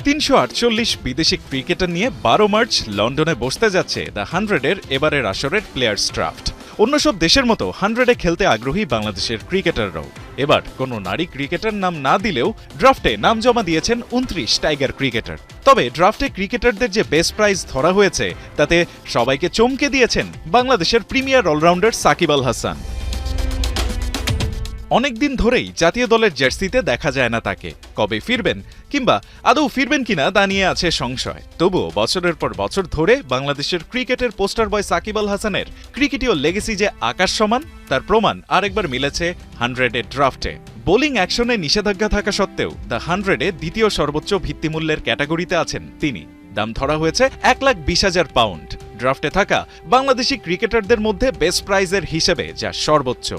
৩৪৮ বিদেশি ক্রিকেটার নিয়ে ১২ মার্চ লন্ডনে বসতে যাচ্ছে দ্য 100-এর এবারের আসরের প্লেয়ার্স ড্রাফট। অন্য সব দেশের মতো 100-এ খেলতে আগ্রহী বাংলাদেশের ক্রিকেটাররাও। এবার কোনো নারী ক্রিকেটার নাম না দিলেও ড্রাফটে নাম জমা দিয়েছেন ২৯ টাইগার ক্রিকেটার। তবে ড্রাফটে ক্রিকেটারদের যে বেস্ট প্রাইজ ধরা হয়েছে তাতে সবাইকে চমকে দিয়েছেন বাংলাদেশের প্রিমিয়ার অলরাউন্ডার সাকিব আল হাসান। অনেকদিন ধরেই জাতীয় দলের জার্সিতে দেখা যায় না তাকে। কবে ফিরবেন কিংবা আদৌ ফিরবেন কিনা তা নিয়ে আছে সংশয়। তবুও বছরের পর বছর ধরে বাংলাদেশের ক্রিকেটের পোস্টার বয় সাকিব আল হাসানের ক্রিকেটীয় লেগেসি যে আকাশ সমান তার প্রমাণ আরেকবার মিলেছে 100-এর ড্রাফটে। বোলিং অ্যাকশনে নিষেধাজ্ঞা থাকা সত্ত্বেও দ্য 100-এ দ্বিতীয় সর্বোচ্চ ভিত্তিমূল্যের ক্যাটাগরিতে আছেন তিনি। দাম ধরা হয়েছে ১,২০,০০০ পাউন্ড। ড্রাফটে থাকা বাংলাদেশি ক্রিকেটারদের মধ্যে বেস্ট প্রাইজের হিসেবে যা সর্বোচ্চ।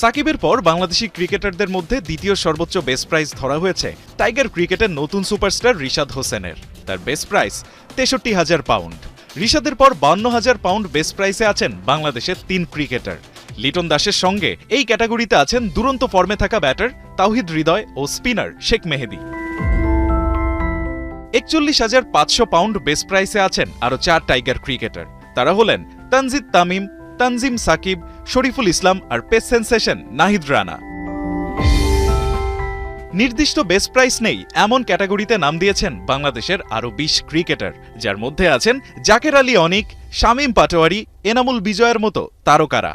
সাকিবের পর বাংলাদেশি ক্রিকেটারদের মধ্যে দ্বিতীয় সর্বোচ্চ বেস্ট প্রাইজ ধরা হয়েছে টাইগার ক্রিকেটের নতুন সুপারস্টার রিশাদ হোসেনের। তার বেস্ট প্রাইজ ৬৩,০০০ পাউন্ড। রিশাদের পর ৫২,০০০ পাউন্ড বেস্ট প্রাইসে আছেন বাংলাদেশের ৩ ক্রিকেটার। লিটন দাসের সঙ্গে এই ক্যাটাগরিতে আছেন দুরন্ত ফর্মে থাকা ব্যাটার তাওহিদ হৃদয় ও স্পিনার শেখ মেহেদী। ৪১,৫০০ পাউন্ড বেস্ট প্রাইসে আছেন আরও ৪ টাইগার ক্রিকেটার। তারা হলেন তানজিদ তামিম, তানজিম সাকিব, শরীফুল ইসলাম আর পেস সেন্সেশন নাহিদ রানা। নির্দিষ্ট বেস্ট প্রাইস নেই এমন ক্যাটাগরিতে নাম দিয়েছেন বাংলাদেশের আরও ২০ ক্রিকেটার, যার মধ্যে আছেন জাকের আলী অনিক, শামীম পাটোয়ারি, এনামুল বিজয়ের মতো তারকারা।